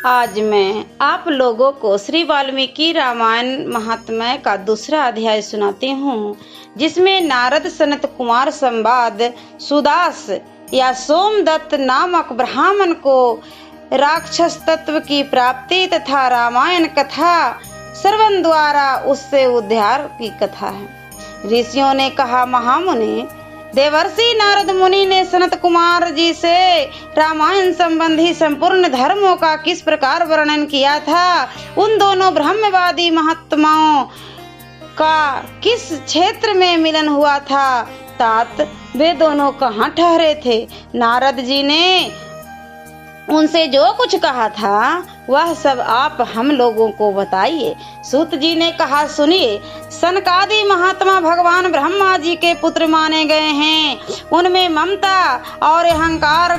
आज मैं आप लोगों को श्री वाल्मीकि रामायण महात्म्य का दूसरा अध्याय सुनाती हूँ, जिसमें नारद सनत कुमार संवाद सुदास या सोमदत्त नामक ब्राह्मण को राक्षस तत्व की प्राप्ति तथा रामायण कथा श्रवण द्वारा उससे उद्धार की कथा है। ऋषियों ने कहा, महामुनि, देवर्षि नारद मुनि ने सनत कुमार जी से रामायण संबंधी संपूर्ण धर्मों का किस प्रकार वर्णन किया था, उन दोनों ब्रह्मवादी महात्माओं का किस क्षेत्र में मिलन हुआ था, तात वे दोनों कहाँ ठहरे थे। नारद जी ने उनसे जो कुछ कहा था वह सब आप हम लोगों को बताइए। सूत जी ने कहा, सुनिए, सनकादि महात्मा भगवान ब्रह्मा जी के पुत्र माने गए हैं। उनमें ममता और अहंकार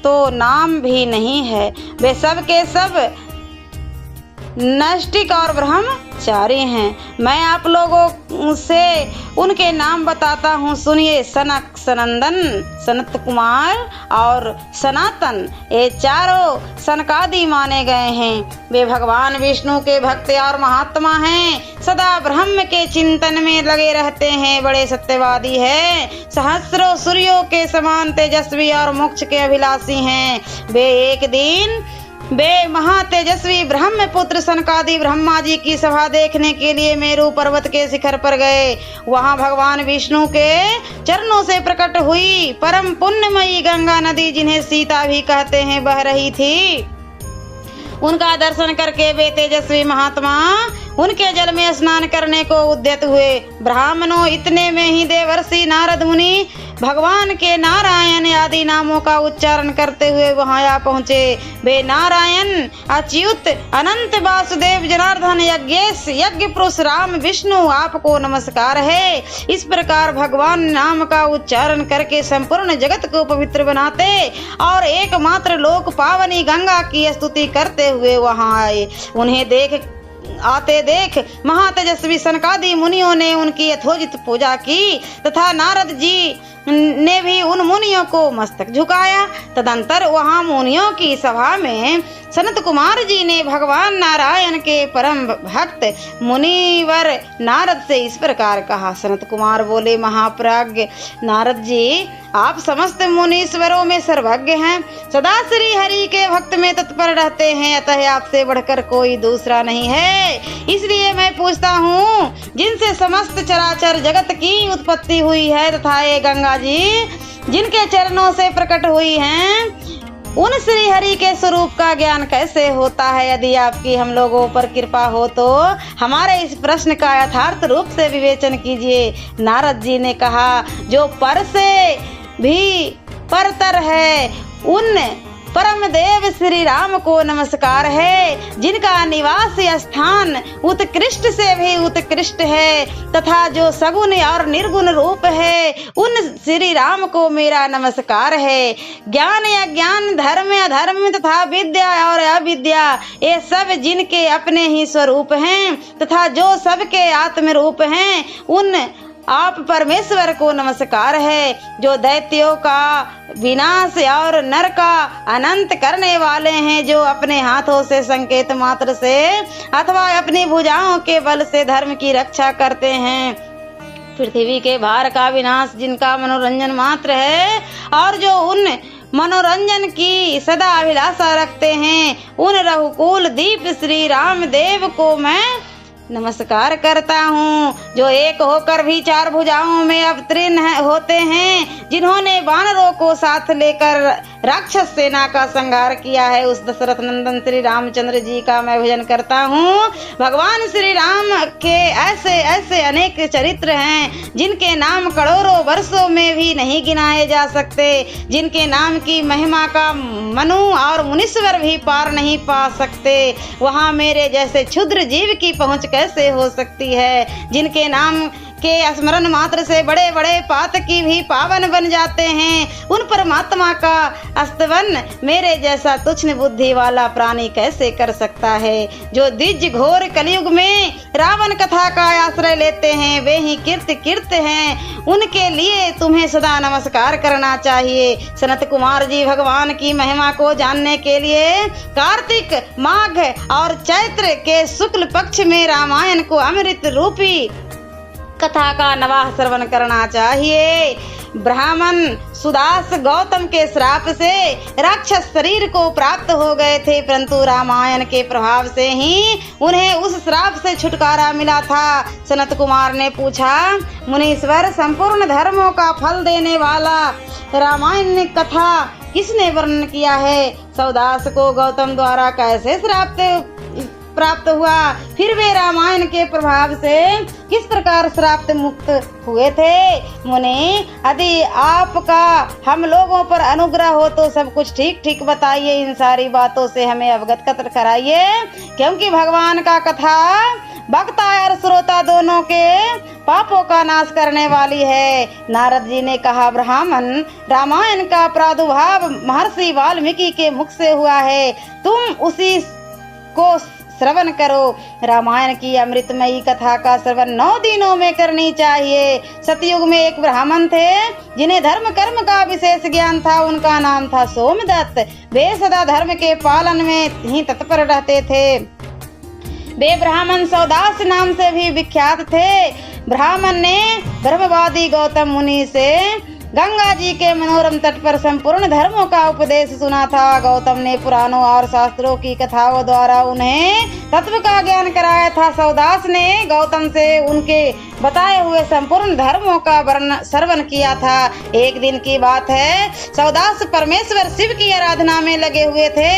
तो नाम भी नहीं है। वे सब के सब नैष्टिक और ब्रह्मचारी हैं। मैं आप लोगों से उनके नाम बताता हूँ, सुनिए। सनक, सनंदन, सनत कुमार और सनातन, ये चारों सनकादि माने गए हैं। वे भगवान विष्णु के भक्त और महात्मा हैं। सदा ब्रह्म के चिंतन में लगे रहते हैं। बड़े सत्यवादी हैं। सहस्रों सूर्यों के समान तेजस्वी और मोक्ष के अभिलाषी हैं। वे महातेजस्वी ब्रह्मपुत्र सनकादि ब्रह्मा जी की सभा देखने के लिए मेरु पर्वत के शिखर पर गए। वहां भगवान विष्णु के चरणों से प्रकट हुई परम पुण्यमयी गंगा नदी, जिन्हें सीता भी कहते हैं, बह रही थी। उनका दर्शन करके वे तेजस्वी महात्मा उनके जल में स्नान करने को उद्यत हुए। ब्राह्मणों, इतने में ही देवर्षि नारद मुनि भगवान के नारायण आदि नामों का उच्चारण करते हुए वहां आ पहुंचे। वे नारायण, अच्युत, अनंत, वासुदेव, जनार्दन, यज्ञेश, यज्ञ पुरुष, राम, विष्णु, आपको नमस्कार है। इस प्रकार भगवान नाम का उच्चारण करके संपूर्ण जगत को पवित्र बनाते और एकमात्र लोक पावनी गंगा की स्तुति करते हुए वहां आए। उन्हें देख महातेजस्वी सनकादि मुनियों ने उनकी यथोचित पूजा की तथा नारद जी ने भी उन मुनियों को मस्तक झुकाया। तदंतर वहां मुनियों की सभा में सनत कुमार जी ने भगवान नारायण के परम भक्त मुनिवर नारद से इस प्रकार कहा। सनत कुमार बोले, महाप्राज्ञ नारद जी, आप समस्त मुनीश्वरों में सर्वज्ञ हैं। सदा श्री हरि के भक्त में तत्पर रहते हैं, अतः आपसे बढ़कर कोई दूसरा नहीं है। इसलिए मैं पूछता हूँ, जिनसे समस्त चराचर जगत की उत्पत्ति हुई है तथा ये गंगा जी जिनके चरणों से प्रकट हुई हैं, उन श्री हरि के स्वरूप का ज्ञान कैसे होता है। यदि आपकी हम लोगों पर कृपा हो तो हमारे इस प्रश्न का यथार्थ रूप से विवेचन कीजिए। नारद जी ने कहा, जो पर से भी परतर है, उन परम देव श्री राम को नमस्कार है, जिनका निवास स्थान उत्कृष्ट से भी उत्कृष्ट है तथा जो सगुण और निर्गुण रूप है, उन श्री राम को मेरा नमस्कार है। ज्ञान या ज्ञान, धर्म या धर्म तथा विद्या और अविद्या, ये सब जिनके अपने ही स्वरूप हैं तथा जो सबके आत्म रूप हैं, उन आप परमेश्वर को नमस्कार है। जो दैत्यों का विनाश और नर का अनंत करने वाले हैं, जो अपने हाथों से संकेत मात्र से अथवा अपनी भुजाओं के बल से धर्म की रक्षा करते हैं। पृथ्वी के भार का विनाश जिनका मनोरंजन मात्र है और जो उन मनोरंजन की सदा अभिलाषा रखते हैं, उन रघुकुल दीप श्री राम देव को मैं नमस्कार करता हूँ। जो एक होकर भी चार भुजाओं में अवतीर्ण होते हैं, जिन्होंने वानरों को साथ लेकर राक्षस सेना का संहार किया है, उस दशरथ नंदन श्री रामचंद्र जी का मैं भजन करता हूँ। भगवान श्री राम के ऐसे ऐसे अनेक चरित्र हैं, जिनके नाम करोड़ों वर्षों में भी नहीं गिनाए जा सकते, जिनके नाम की महिमा का मनु और मुनीश्वर भी पार नहीं पा सकते। वहाँ मेरे जैसे क्षुद्र जीव की पहुँच कैसे हो सकती है। जिनके नाम के स्मरण मात्र से बड़े बड़े पातकी भी पावन बन जाते हैं। उन परमात्मा का स्तवन मेरे जैसा तुच्छ बुद्धि वाला प्राणी कैसे कर सकता है? जो द्विज घोर कलयुग में रावण कथा का आश्रय लेते हैं वे ही कीर्त हैं। उनके लिए तुम्हें सदा नमस्कार करना चाहिए। सनत कुमार जी भगवान की महिमा को जानने के लिए कार्तिक, माघ और चैत्र के शुक्ल पक्ष में रामायण को अमृत रूपी कथा का नवाह श्रवण करना चाहिए। ब्राह्मण सुदास गौतम के श्राप से राक्षस शरीर को प्राप्त हो गए थे, परंतु रामायण के प्रभाव से ही उन्हें उस श्राप से छुटकारा मिला था। सनत कुमार ने पूछा, मुनीश्वर, संपूर्ण धर्मों का फल देने वाला रामायण कथा किसने वर्णन किया है? सौदास को गौतम द्वारा कैसे श्राप प्राप्त हुआ? फिर वे रामायण के प्रभाव से किस प्रकार श्राप मुक्त हुए थे? मुनि, यदि आपका हम लोगों पर अनुग्रह हो तो सब कुछ ठीक ठीक बताइए। इन सारी बातों से हमें अवगत कराइए, क्योंकि भगवान का कथा वक्ता और श्रोता दोनों के पापों का नाश करने वाली है। नारद जी ने कहा, ब्राह्मण, रामायण का प्रादुर्भाव महर्षि वाल्मीकि के मुख से हुआ है, तुम उसी को श्रवण करो। रामायण की अमृतमयी कथा का श्रवण 9 दिनों में करनी चाहिए। सतयुग में एक ब्राह्मण थे जिन्हें धर्म कर्म का विशेष ज्ञान था। उनका नाम था सोमदत्त। वे सदा धर्म के पालन में ही तत्पर रहते थे। वे ब्राह्मण सौदास नाम से भी विख्यात थे। ब्राह्मण ने ब्रह्मवादी गौतम मुनि से गंगा जी के मनोरम तट पर संपूर्ण धर्मों का उपदेश सुना था। गौतम ने पुराणों और शास्त्रों की कथाओं द्वारा उन्हें तत्व का ज्ञान कराया था। सौदास ने गौतम से उनके बताए हुए संपूर्ण धर्मों का श्रवण किया था। एक दिन की बात है, सौदास परमेश्वर शिव की आराधना में लगे हुए थे।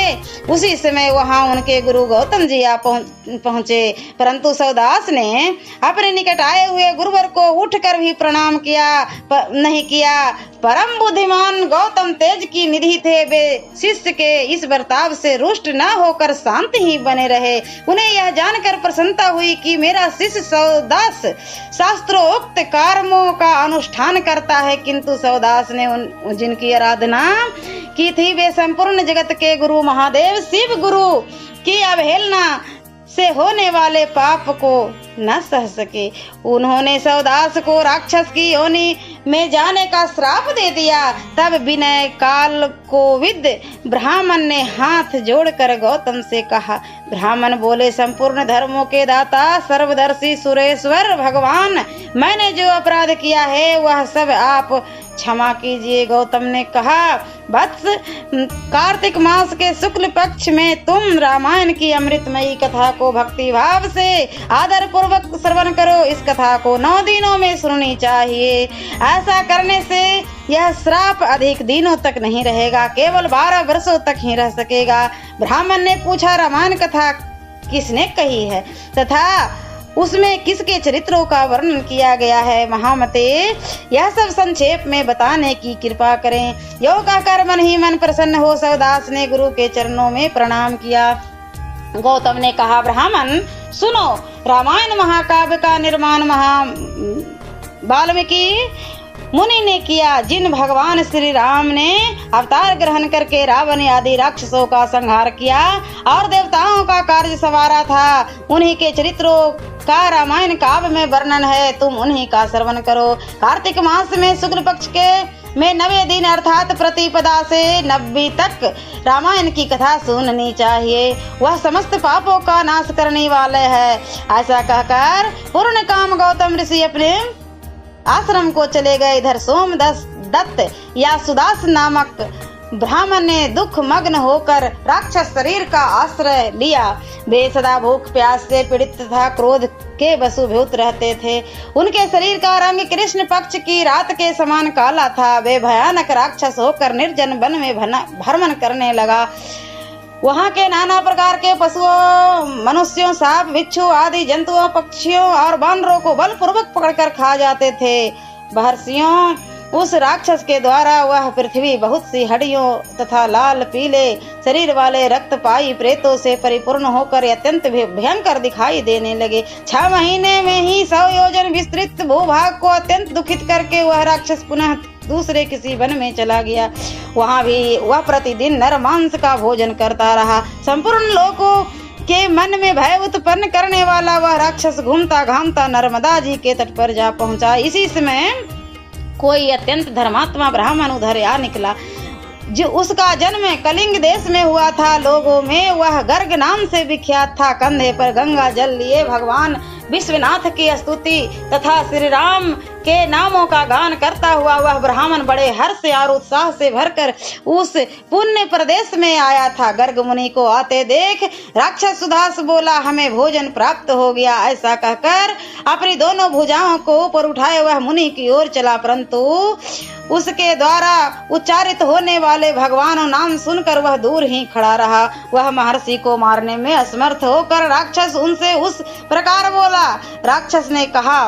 उसी समय वहां उनके गुरु गौतम जी आ पहुंचे, परंतु सौदास ने अपने निकट आए हुए गुरुवर को उठकर भी प्रणाम नहीं किया। परम बुद्धिमान गौतम तेज की निधि थे। वे शिष्य के इस बर्ताव से रुष्ट न होकर शांत ही बने रहे। उन्हें यह जानकर प्रसन्नता हुई कि मेरा शिष्य सौदास शास्त्रोक्त कर्मों का अनुष्ठान करता है, किंतु सौदास ने जिनकी आराधना की थी वे संपूर्ण जगत के गुरु महादेव शिव गुरु की अवहेलना से होने वाले पाप को न सह सके। उन्होंने सौदास को राक्षस की योनि में जाने का श्राप दे दिया। तब विनय काल कोविद ब्राह्मण ने हाथ जोड़कर गौतम से कहा, ब्राह्मण बोले, संपूर्ण धर्मों के दाता सर्वदर्शी सुरेश्वर भगवान, मैंने जो अपराध किया है वह सब आप क्षमा कीजिए। गौतम ने कहा, वत्स, कार्तिक मास के शुक्ल पक्ष में तुम रामायण की अमृतमयी कथा को भक्ति भाव से आदर पूर्वक श्रवण करो। इस कथा को 9 दिनों में सुननी चाहिए। ऐसा करने से यह श्राप अधिक दिनों तक नहीं रहेगा, केवल 12 वर्षों तक ही रह सकेगा। ब्राह्मण ने पूछा, रामायण कथा किसने कही है तथा उसमें किसके चरित्रों का वर्णन किया गया है? महामते, यह सब संक्षेप में बताने की कृपा करें। यो कहकर मन ही मन प्रसन्न हो सौदास ने गुरु के चरणों में प्रणाम किया। गौतम ने कहा, ब्राह्मण सुनो, रामायण महाकाव्य का निर्माण वाल्मीकि मुनि ने किया। जिन भगवान श्री राम ने अवतार ग्रहण करके रावण आदि राक्षसों का संहार किया और देवताओं का कार्य संवारा था, उन्हीं के चरित्रों का रामायण काव्य में वर्णन है। तुम उन्हीं का श्रवण करो। कार्तिक मास में शुक्ल पक्ष में 9वें दिन अर्थात प्रतिपदा से 90 तक रामायण की कथा सुननी चाहिए। वह समस्त पापों का नाश करने वाले है। ऐसा कहकर पूर्ण काम गौतम ऋषि अपने आश्रम को चले गए। इधर सोमदत्त या सुदास नामक ब्राह्मण ने दुख मग्न होकर राक्षस शरीर का आश्रय लिया। वे सदा भूख प्यास से पीड़ित तथा क्रोध के वशीभूत रहते थे। उनके शरीर का रंग कृष्ण पक्ष की रात के समान काला था। वे भयानक राक्षस होकर निर्जन वन में भ्रमण करने लगा। वहाँ के नाना प्रकार के पशुओं, मनुष्यों, सांप, बिच्छू आदि जंतुओं, पक्षियों और बानरों को बलपूर्वक पकड़कर खा जाते थे। महर्षियों उस राक्षस के द्वारा वह पृथ्वी बहुत सी हड्डियों तथा लाल पीले शरीर वाले रक्तपाई प्रेतों से परिपूर्ण होकर अत्यंत भयंकर दिखाई देने लगे। 6 महीने में ही 100 योजन विस्तृत भूभाग को अत्यंत दुखित करके वह राक्षस पुनः दूसरे किसी वन में चला गया। वहां भी वह प्रतिदिन नर मांस का भोजन करता रहा। संपूर्ण लोगों के मन में भय उत्पन्न करने वाला वह राक्षस घूमता घामता नर्मदा जी के तट पर जा पहुंचा। इसी समय कोई अत्यंत धर्मात्मा ब्राह्मण उधर आ निकला, जो उसका जन्म कलिंग देश में हुआ था। लोगों में वह गर्ग नाम से विख्यात था। कंधे पर गंगा जल लिए भगवान विश्वनाथ की स्तुति तथा श्री राम के नामों का गान करता हुआ वह ब्राह्मण बड़े हर्ष और उत्साह से भरकर उस पुण्य प्रदेश में आया था। गर्ग मुनि को आते देख राक्षस उदास बोला, हमें भोजन प्राप्त हो गया। ऐसा कहकर अपनी दोनों भुजाओं को ऊपर उठाए वह मुनि की ओर चला, परंतु उसके द्वारा उच्चारित होने वाले भगवान नाम सुनकर वह दूर ही खड़ा रहा। वह महर्षि को मारने में असमर्थ होकर राक्षस उनसे उस प्रकार बोला। राक्षस ने कहा,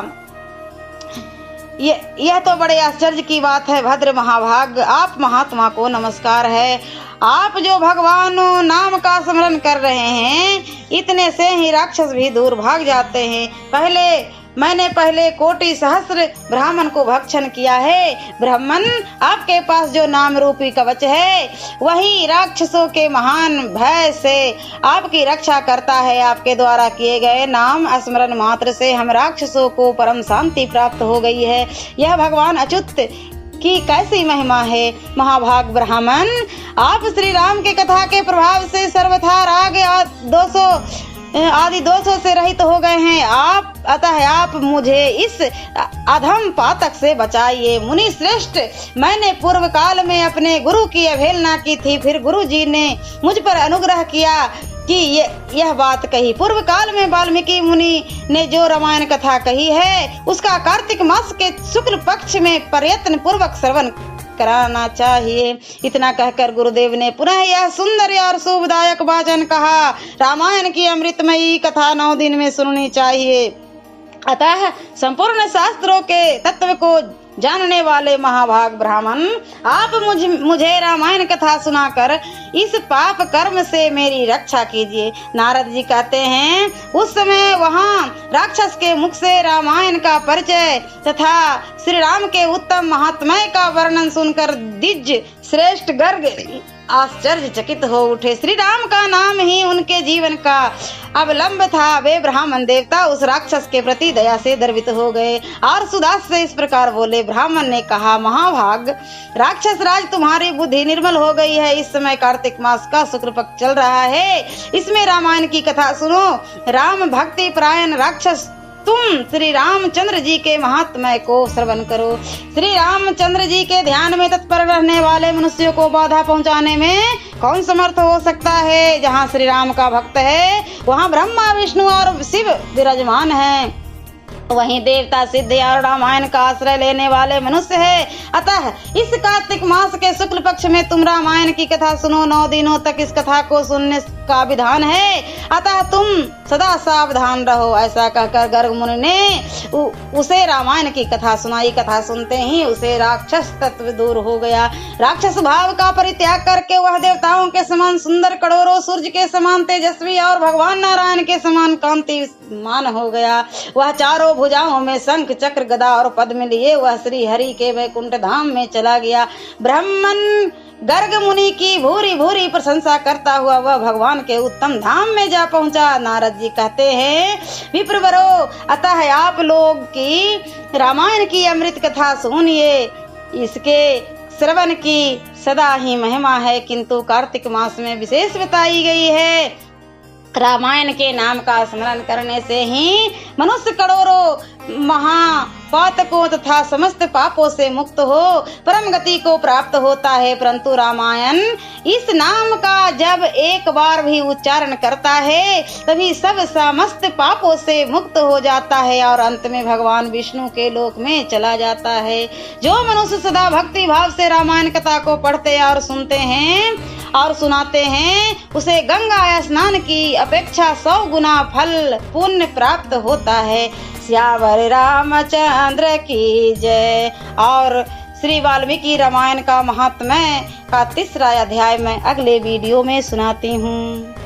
यह तो बड़े आश्चर्य की बात है। भद्र महाभाग, आप महात्मा को नमस्कार है। आप जो भगवान नाम का स्मरण कर रहे हैं, इतने से ही राक्षस भी दूर भाग जाते हैं। मैंने पहले कोटि सहस्र ब्राह्मण को भक्षण किया है। ब्राह्मण, आपके पास जो नाम रूपी कवच है वही राक्षसों के महान भय से आपकी रक्षा करता है। आपके द्वारा किए गए नाम स्मरण मात्र से हम राक्षसों को परम शांति प्राप्त हो गई है। यह भगवान अच्युत की कैसी महिमा है। महाभाग ब्राह्मण, आप श्री राम के कथा के प्रभाव से सर्वथा राग आदि दोषों से रहित हो गए हैं। अतः आप मुझे इस अधम पातक से बचाइए। मुनि श्रेष्ठ, मैंने पूर्व काल में अपने गुरु की अवहेलना की थी, फिर गुरु जी ने मुझ पर अनुग्रह किया कि यह बात कही। पूर्व काल में वाल्मीकि मुनि ने जो रामायण कथा कही है उसका कार्तिक मास के शुक्ल पक्ष में प्रयत्न पूर्वक श्रवण कराना चाहिए। इतना कहकर गुरुदेव ने पुनः यह सुंदर और शुभदायक वचन कहा, रामायण की अमृतमयी कथा 9 दिन में सुननी चाहिए। अतः संपूर्ण शास्त्रों के तत्व को जानने वाले महाभाग ब्राह्मण, आप मुझे रामायण कथा सुनाकर इस पाप कर्म से मेरी रक्षा कीजिए। नारद जी कहते हैं, उस समय वहाँ राक्षस के मुख से रामायण का परिचय तथा श्री राम के उत्तम महात्म्य का वर्णन सुनकर द्विज श्रेष्ठ गर्ग आश्चर्यचकित हो उठे। श्री राम का नाम ही उनके जीवन का अवलंब था। वे ब्राह्मण देवता उस राक्षस के प्रति दया से द्रवित हो गए और सुदास से इस प्रकार बोले। ब्राह्मण ने कहा, महाभाग, राक्षस राज, तुम्हारी बुद्धि निर्मल हो गई है। इस समय कार्तिक मास का शुक्ल पक्ष चल रहा है, इसमें रामायण की कथा सुनो। राम भक्ति परायण राक्षस, तुम श्री रामचंद्र जी के महात्म्य को श्रवण करो। श्री रामचंद्र जी के ध्यान में तत्पर रहने वाले मनुष्यों को बाधा पहुंचाने में कौन समर्थ हो सकता है। जहाँ श्री राम का भक्त है वहाँ ब्रह्मा विष्णु और शिव विराजमान हैं। वहीं देवता सिद्ध और रामायण का आश्रय लेने वाले मनुष्य है। अतः इस कार्तिक मास के शुक्ल पक्ष में तुम रामायण की कथा सुनो। 9 दिनों तक इस कथा को सुनने का विधान है, अतः तुम सदा सावधान रहो। ऐसा कहकर गर्ग मुनि ने उसे रामायण की कथा सुनाई। कथा सुनते ही उसे राक्षस तत्व दूर हो गया। राक्षस भाव का परित्याग करके वह देवताओं के समान सुंदर, करोड़ों सूर्य के समान तेजस्वी और भगवान नारायण के समान कांतिमान हो गया। वह चारों भुजाओं में शंख चक्र गदा और पद्म लिए वह श्री हरि के वैकुंठ धाम में चला गया। ब्राह्मण गर्ग मुनि की भूरी भूरी प्रशंसा करता हुआ वह भगवान के उत्तम धाम में जा पहुंचा। नारद जी कहते हैं, विप्रवरो, अतः आप लोग की रामायण की अमृत कथा सुनिए। इसके श्रवण की सदा ही महिमा है, किंतु कार्तिक मास में विशेष बताई गई है। रामायण के नाम का स्मरण करने से ही मनुष्य करोड़ों महापातकों तथा समस्त पापों से मुक्त हो परम गति को प्राप्त होता है। परंतु रामायण इस नाम का जब एक बार भी उच्चारण करता है तभी सब समस्त पापों से मुक्त हो जाता है और अंत में भगवान विष्णु के लोक में चला जाता है। जो मनुष्य सदा भक्ति भाव से रामायण कथा को पढ़ते और सुनते हैं और सुनाते हैं, उसे गंगा स्नान की अपेक्षा 100 गुना फल पुण्य प्राप्त होता है। श्यावर रामचंद्र की जय। और श्री वाल्मीकि रामायण का महात्म्य का तीसरा अध्याय मैं अगले वीडियो में सुनाती हूँ।